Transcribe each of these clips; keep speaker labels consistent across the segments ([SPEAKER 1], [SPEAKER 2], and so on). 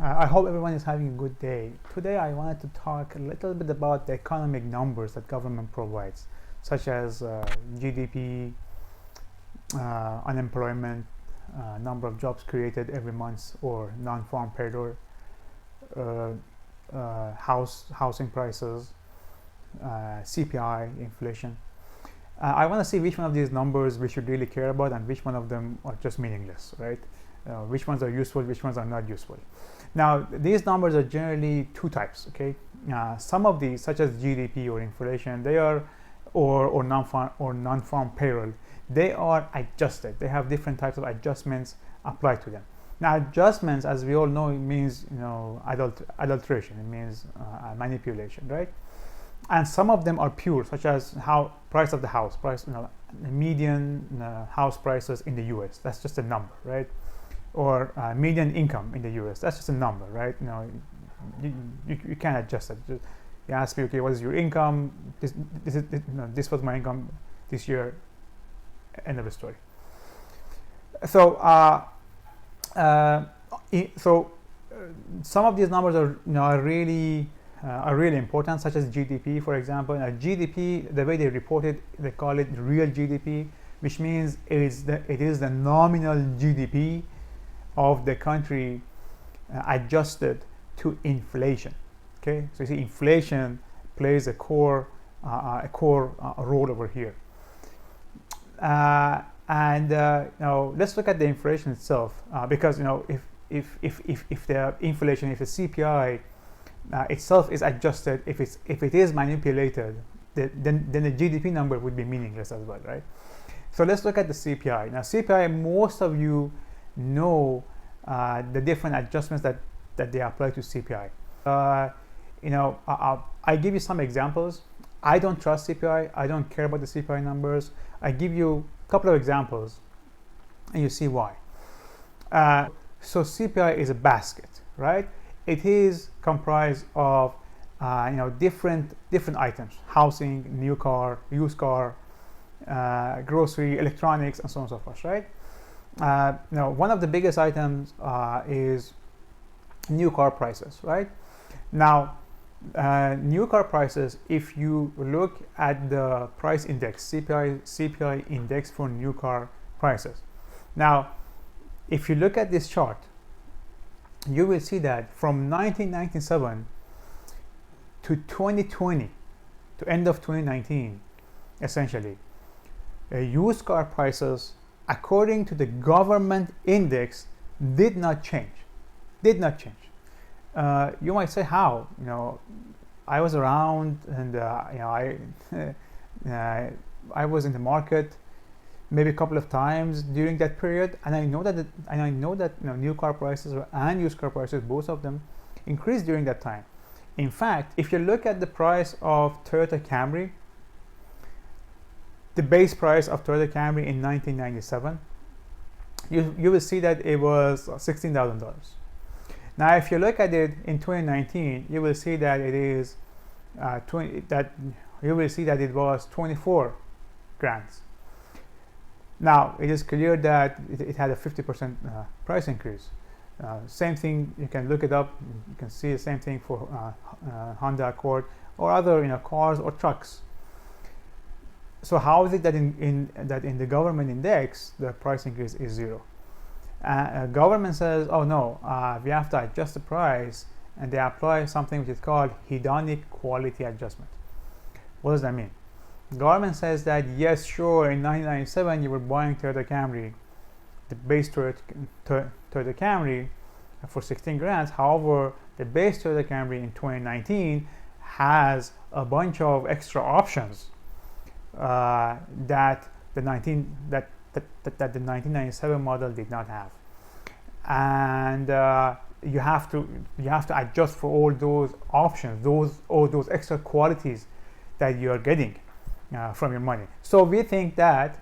[SPEAKER 1] I hope everyone is having a good day. Today I wanted to talk a little bit about the economic numbers that government provides, such as GDP, unemployment, number of jobs created every month, or non-farm payroll, uh, housing prices, CPI, inflation. I want to see which one of these numbers we should really care about and which one of them are just meaningless, right? Which ones are useful, which ones are not useful. Now, these numbers are generally two types, okay? Some of these, such as GDP or inflation, they are, or non-farm payroll, they are adjusted. They have different types of adjustments applied to them. Now, adjustments, as we all know, it means adulteration. It means manipulation, right? And some of them are pure, such as how price of the house, median house prices in the U.S. That's just a number, right? Or median income in the U.S. That's just a number, right? You can't adjust it. Just, you ask me, okay, what is your income? This was my income this year. End of the story. So, some of these numbers are really important, such as GDP, for example. GDP, the way they report it, they call it real GDP, which means it is the nominal GDP of the country adjusted to inflation. Okay, so you see, inflation plays a core role over here. Now let's look at the inflation itself, because if the inflation, if the CPI itself is adjusted, if it is manipulated, then the GDP number would be meaningless as well, right? So let's look at the CPI. Now, CPI, most of you know the different adjustments that they apply to CPI. I give you some examples. I don't trust CPI. I don't care about the CPI numbers. I give you a couple of examples, and you see why. So CPI is a basket, right? It is comprised of different items: housing, new car, used car, grocery, electronics, and so on and so forth, right? Now, one of the biggest items is new car prices, right? Now, new car prices, if you look at the price index, CPI index for new car prices. Now, if you look at this chart, you will see that from 1997 to 2020, to end of 2019, essentially, used car prices, according to the government index, did not change. You might say, how? I was around, and I was in the market maybe a couple of times during that period, and I know that new car prices and used car prices, both of them, increased during that time. In fact, if you look at the price of Toyota Camry, the base price of Toyota Camry in 1997, you will see that it was $16,000. Now, if you look at it in 2019, you will see that it is it was 24 grand. Now, it is clear that it had a 50% price increase. Same thing, you can look it up. You can see the same thing for Honda Accord or other cars or trucks. So how is it that in the government index the price increase is zero? Government says, oh no, we have to adjust the price, and they apply something which is called hedonic quality adjustment. What does that mean? Government says that, yes, sure, in 1997 you were buying Toyota Camry, the base Toyota Camry, for 16 grand. However, the base Toyota Camry in 2019 has a bunch of extra options that the 1997 model did not have, and you have to adjust for all those options, all those extra qualities that you are getting from your money. So we think that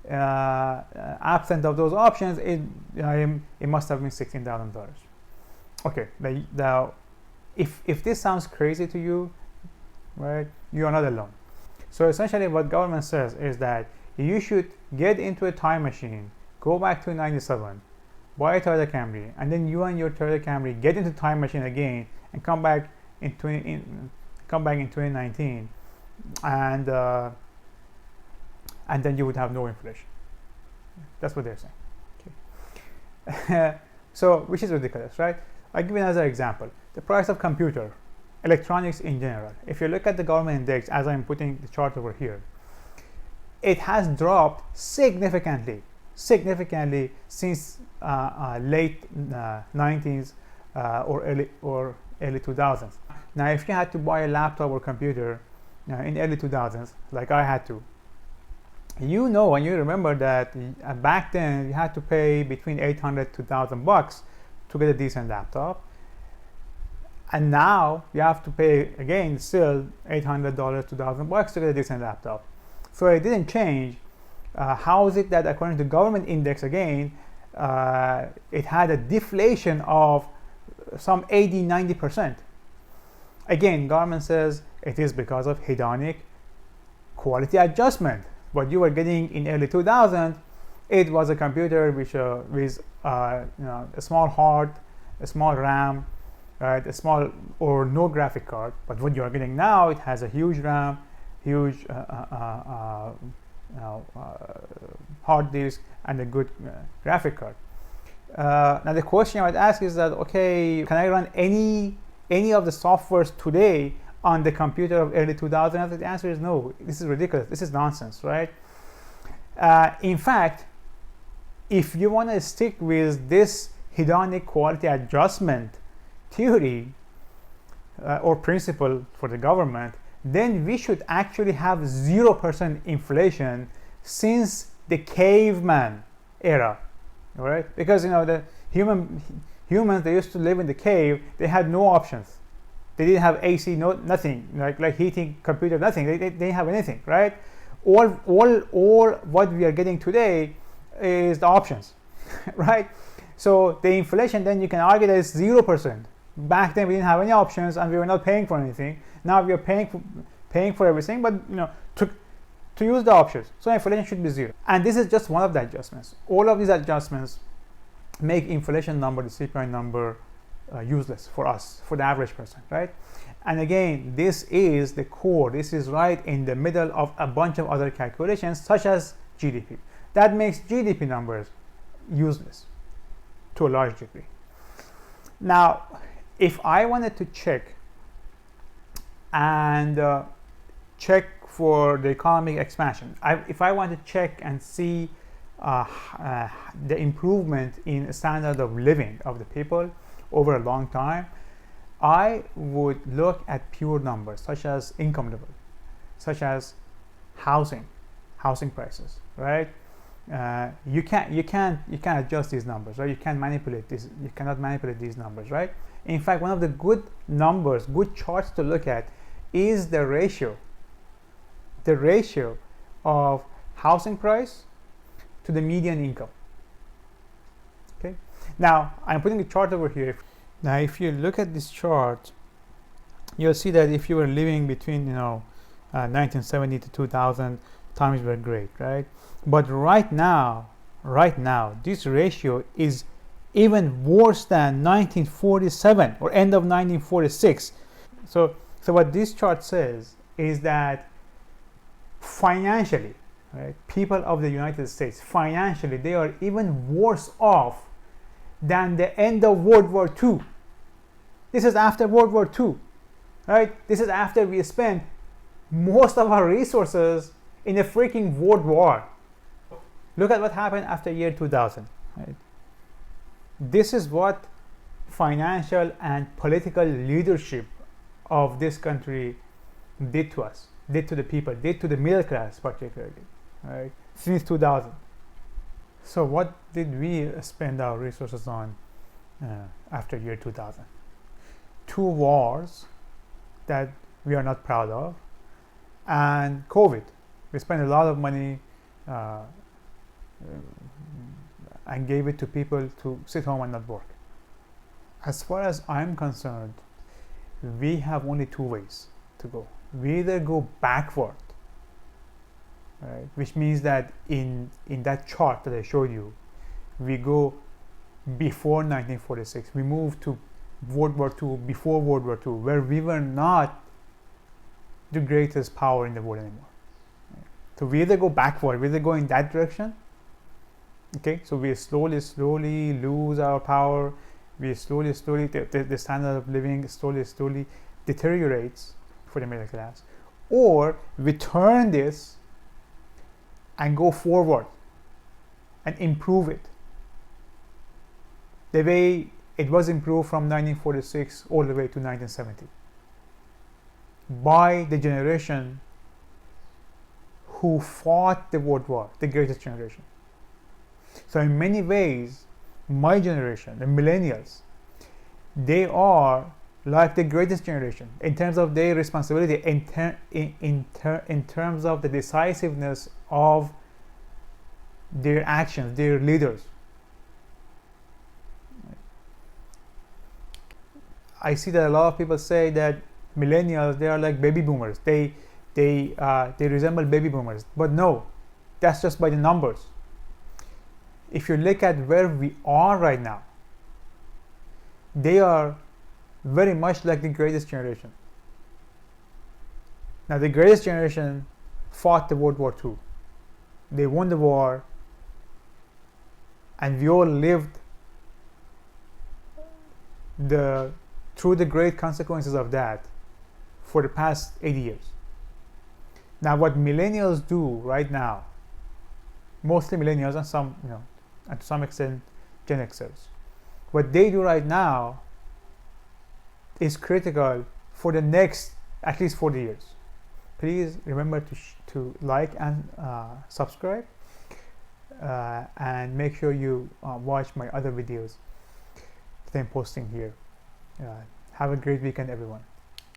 [SPEAKER 1] absent of those options, it must have been $16,000. Okay, now if this sounds crazy to you, right, you are not alone. So essentially what government says is that you should get into a time machine, go back to 97, buy a Toyota Camry, and then you and your Toyota Camry get into time machine again and come back in 2019, and then you would have no inflation. That's what they're saying. Okay. So, which is ridiculous, right? I'll give you another example. The price of computer, electronics in general. If you look at the government index, as I'm putting the chart over here, it has dropped significantly since late 90s or early 2000s. Now, if you had to buy a laptop or computer in early 2000s, like I had to, you know, and you remember that back then you had to pay between $800 to $1,000 to get a decent laptop, and now you have to pay again still $800 to $1,000 to get a decent laptop. So it didn't change. How is it that according to government index again, it had a deflation of some 80-90%? Again, government says it is because of hedonic quality adjustment. What you were getting in early 2000, it was a computer with a small heart, a small RAM, right, a small or no graphic card. But what you are getting now, it has a huge RAM, huge hard disk, and a good graphic card. Now the question I would ask is that, okay, can I run any of the softwares today on the computer of early 2000? The answer is no. This is ridiculous. This is nonsense, right? In fact, if you want to stick with this hedonic quality adjustment theory or principle for the government, then we should actually have 0% inflation since the caveman era, all right? Because the humans, they used to live in the cave. They had no options. They didn't have AC, nothing like heating, computer, nothing. They didn't have anything, right? All what we are getting today is the options, right? So the inflation, then you can argue that it's 0%. Back then we didn't have any options and we were not paying for anything. Now we are paying for everything, but to use the options. So inflation should be 0. And this is just one of the adjustments. All of these adjustments make inflation number, the CPI number, useless for us, for the average person, right? And again, this is the core. This is right in the middle of a bunch of other calculations, such as GDP. That makes GDP numbers useless to a large degree. Now, if I wanted to check for the economic expansion, if I want to check and see the improvement in standard of living of the people over a long time, I would look at pure numbers such as income level, such as housing prices, right? You can't adjust these numbers, right? You can't manipulate this. You cannot manipulate these numbers, right? In fact, one of the good charts to look at is the ratio of housing price to the median income. Okay. Now I'm putting a chart over here. Now, if you look at this chart, you'll see that if you were living between 1970 to 2000, times were great, right? But right now, this ratio is even worse than 1947 or end of 1946. So what this chart says is that financially, right, people of the United States, financially, they are even worse off than the end of World War II. This is after World War II, right? This is after we spent most of our resources in a freaking world war. Look at what happened after year 2000, right? This is what financial and political leadership of this country did to us, did to the people, did to the middle class particularly, right? Since 2000. So what did we spend our resources on after year 2000? 2 wars that we are not proud of, and COVID. We spent a lot of money and gave it to people to sit home and not work. As far as I'm concerned, we have only 2 ways to go. We either go backward, right, which means that in that chart that I showed you, we go before 1946. We moved to World War II, before World War II, where we were not the greatest power in the world anymore. So we either go backward, we either go in that direction. Okay, so we slowly lose our power. We slowly the standard of living slowly deteriorates for the middle class, or we turn this and go forward and improve it the way it was improved from 1946 all the way to 1970 by the generation who fought the World War, the greatest generation. So in many ways, my generation, the millennials, they are like the greatest generation in terms of their responsibility, in terms of the decisiveness of their actions, their leaders. I see that a lot of people say that millennials, they are like baby boomers. They resemble baby boomers, but no, that's just by the numbers. If you look at where we are right now, they are very much like the greatest generation. Now, the greatest generation fought the World War II. They won the war, and we all lived through the great consequences of that for the past 80 years. Now, what millennials do right now, mostly millennials and some, and to some extent Gen Xers, what they do right now is critical for the next at least 40 years. Please remember to like and subscribe, and make sure you watch my other videos that I'm posting here. Have a great weekend, everyone.